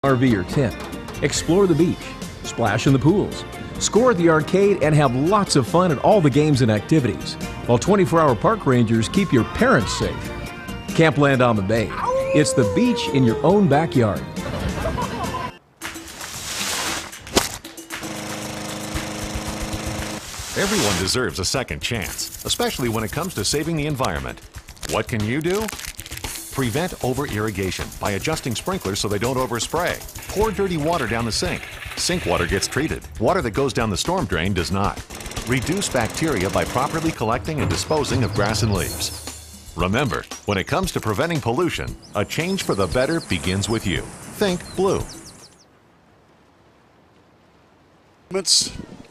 RV or tent. Explore the beach, splash in the pools, score at the arcade, and have lots of fun at all the games and activities, while 24-hour park rangers keep your parents safe. Campland on the Bay. It's the beach in your own backyard. Everyone deserves a second chance, especially when it comes to saving the environment. What can you do? Prevent over-irrigation by adjusting sprinklers so they don't overspray. Pour dirty water down the sink. Sink water gets treated. Water that goes down the storm drain does not. Reduce bacteria by properly collecting and disposing of grass and leaves. Remember, when it comes to preventing pollution, a change for the better begins with you. Think blue.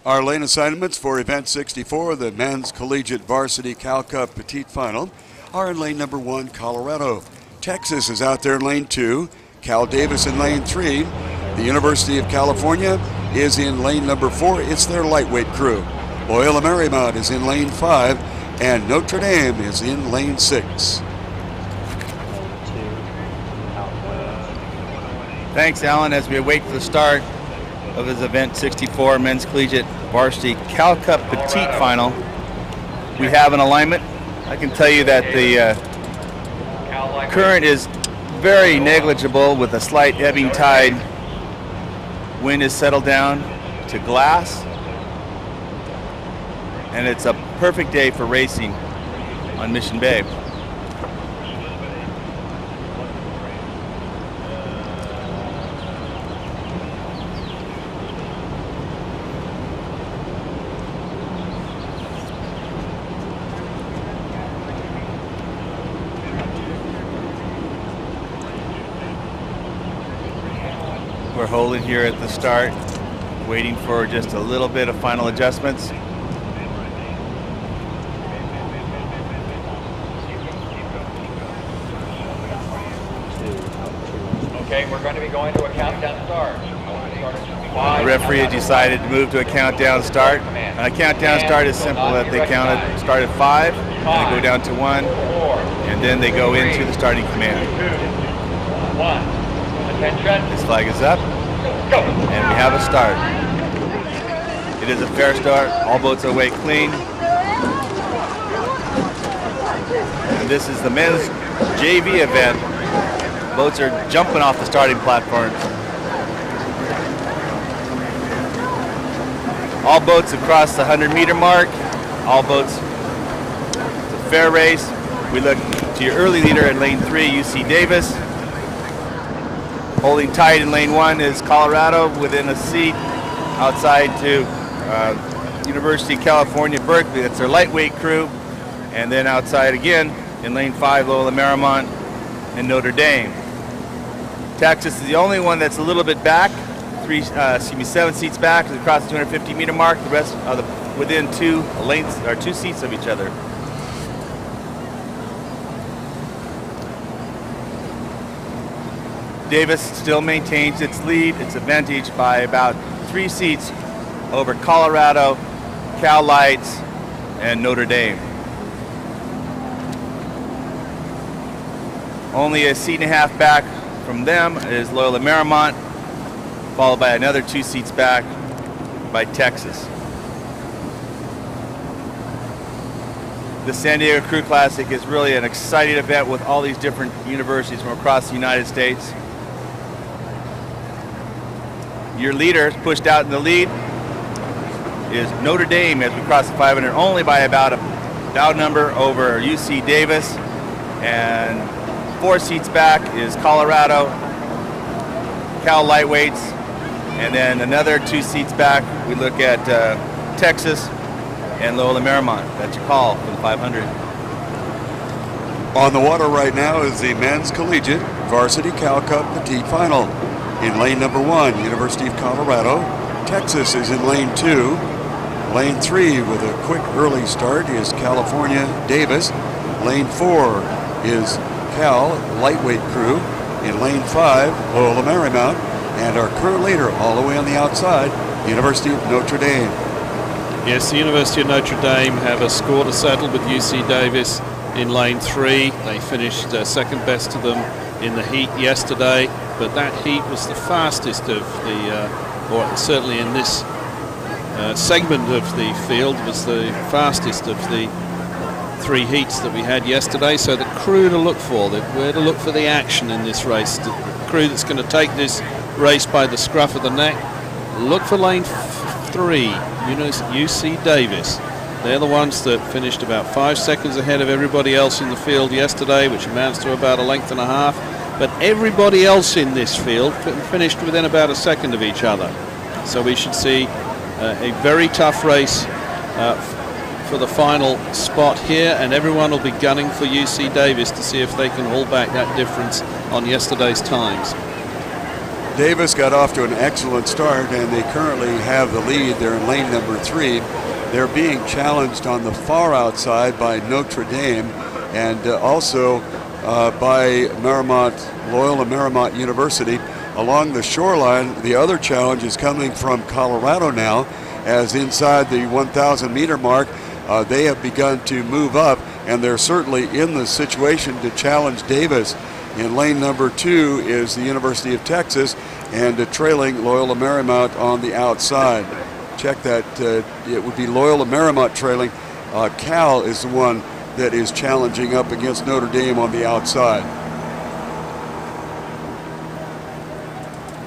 Our lane assignments for Event 64, the Men's Collegiate Varsity Cal Cup Petite Final, are in lane number 1, Colorado. Texas is out there in lane 2, Cal Davis in lane 3. The University of California is in lane number 4. It's their lightweight crew. Loyola Marymount is in lane 5, and Notre Dame is in lane 6. Thanks, Alan, as we await the start of his Event 64 Men's Collegiate Varsity Cal Cup Petite Final. We have an alignment. I can tell you that the current is very negligible with a slight ebbing tide. Wind is settled down to glass, and it's a perfect day for racing on Mission Bay. We're holding here at the start, waiting for just a little bit of final adjustments. Okay, we're going to be going to a countdown start. The referee has decided to move to a countdown start. And a countdown start is simple, that they start at 5, and they go down to 1, and then they go into the starting command. 1. Attention. This flag is up, and we have a start. It is a fair start. All boats are weighed clean. And this is the men's JV event. Boats are jumping off the starting platforms. All boats across the 100-meter mark. All boats. It's a fair race. We look to your early leader in lane 3, UC Davis. Holding tight in lane 1 is Colorado within a seat outside to University of California, Berkeley. That's their lightweight crew. And then outside again in lane 5, Loyola Marymount and Notre Dame. Texas is the only one that's a little bit back, 7 seats back across the 250-meter mark. The rest are within 2 lanes or 2 seats of each other. Davis still maintains its lead, its advantage by about 3 seats over Colorado, Cal Lights, and Notre Dame. Only a seat and a half back from them is Loyola Marymount, followed by another 2 seats back by Texas. The San Diego Crew Classic is really an exciting event with all these different universities from across the United States. Your leader pushed out in the lead is Notre Dame as we cross the 500, only by about a down number over UC Davis. And 4 seats back is Colorado, Cal Lightweights, and then another 2 seats back, we look at Texas and Loyola Marymount. That's your call for the 500. On the water right now is the Men's Collegiate Varsity Cal Cup Petite Final. In lane number 1, University of Colorado. Texas is in lane 2. Lane 3 with a quick early start is California Davis. Lane 4 is Cal Lightweight Crew. In lane 5, Loyola Marymount. And our current leader all the way on the outside, University of Notre Dame. Yes, the University of Notre Dame have a score to settle with UC Davis in lane 3. They finished second best to them in the heat yesterday. but that heat was the fastest of the, or certainly in this segment of the field, was the fastest of the 3 heats that we had yesterday. So the crew to look for, where to look for the action in this race, the crew that's going to take this race by the scruff of the neck, look for lane 3, UC Davis. They're the ones that finished about 5 seconds ahead of everybody else in the field yesterday, which amounts to about a length and a half. But everybody else in this field finished within about a second of each other. So we should see a very tough race for the final spot here, and everyone will be gunning for UC Davis to see if they can hold back that difference on yesterday's times. Davis got off to an excellent start, and they currently have the lead. They're in lane number 3. They're being challenged on the far outside by Notre Dame and also by Loyola Marymount University. Along the shoreline, the other challenge is coming from Colorado now, as inside the 1,000 meter mark, they have begun to move up, and they're certainly in the situation to challenge Davis. In lane number 2 is the University of Texas, and trailing Loyola Marymount on the outside. Check that, it would be Loyola Marymount trailing. Cal is the one that is challenging up against Notre Dame on the outside.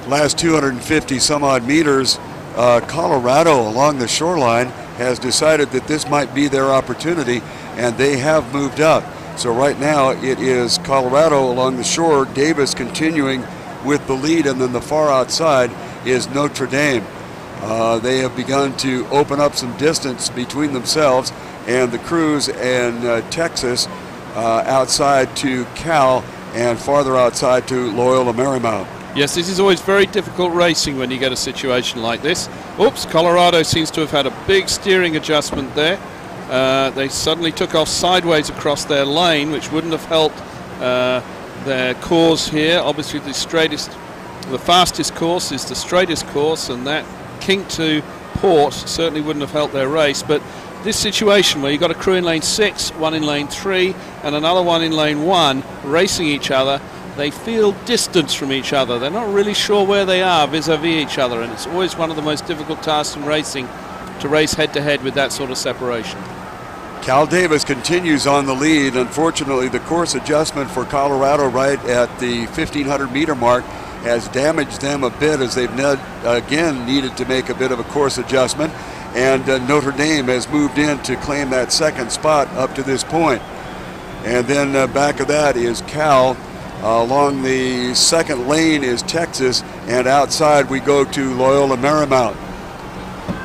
Last 250 some odd meters, Colorado along the shoreline has decided that this might be their opportunity, and they have moved up. So right now it is Colorado along the shore, Davis continuing with the lead, and then the far outside is Notre Dame. They have begun to open up some distance between themselves and the crews and Texas outside to Cal and farther outside to Loyola Marymount. Yes, this is always very difficult racing when you get a situation like this. Oops, Colorado seems to have had a big steering adjustment there. They suddenly took off sideways across their lane, which wouldn't have helped their course here. Obviously the fastest course is the straightest course, and that kink to port certainly wouldn't have helped their race. But this situation where you've got a crew in lane 6, one in lane 3, and another one in lane 1 racing each other, they feel distance from each other. They're not really sure where they are vis-a-vis each other, and it's always one of the most difficult tasks in racing to race head-to-head with that sort of separation. Cal Davis continues on the lead. Unfortunately, the course adjustment for Colorado right at the 1,500 meter mark has damaged them a bit, as they've again needed to make a bit of a course adjustment, and Notre Dame has moved in to claim that second spot up to this point. And then back of that is Cal. Along the second lane is Texas, and outside we go to Loyola Marymount.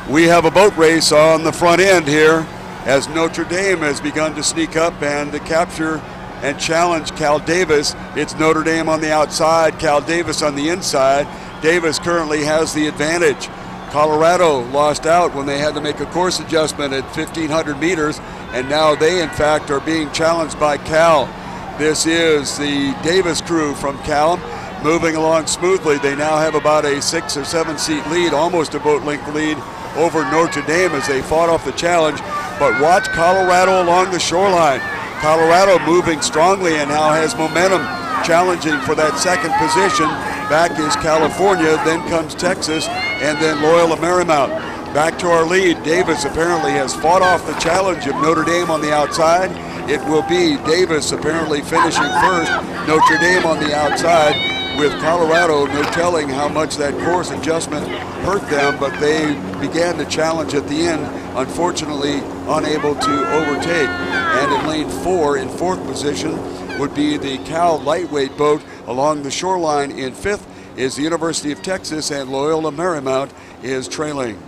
We have a boat race on the front end here, as Notre Dame has begun to sneak up and to capture and challenge Cal Davis. It's Notre Dame on the outside, Cal Davis on the inside. Davis currently has the advantage. Colorado lost out when they had to make a course adjustment at 1,500 meters, and now they in fact are being challenged by Cal. This is the Davis crew from Cal moving along smoothly. They now have about a 6 or 7 seat lead, almost a boat length lead over Notre Dame as they fought off the challenge. But watch Colorado along the shoreline. Colorado moving strongly and now has momentum, challenging for that second position. Back is California, then comes Texas, and then Loyola Marymount. Back to our lead. Davis apparently has fought off the challenge of Notre Dame on the outside. It will be Davis apparently finishing first, Notre Dame on the outside, with Colorado no telling how much that course adjustment hurt them, but they began the challenge at the end, unfortunately unable to overtake. And in lane 4, in 4th position, would be the Cal lightweight boat. Along the shoreline in 5th is the University of Texas, and Loyola Marymount is trailing.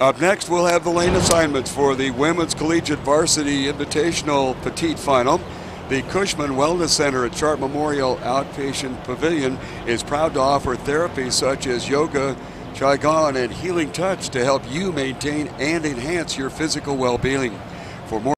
Up next, we'll have the lane assignments for the Women's Collegiate Varsity Invitational Petite Final. The Cushman Wellness Center at Sharp Memorial Outpatient Pavilion is proud to offer therapies such as yoga, qigong, and healing touch to help you maintain and enhance your physical well-being. For more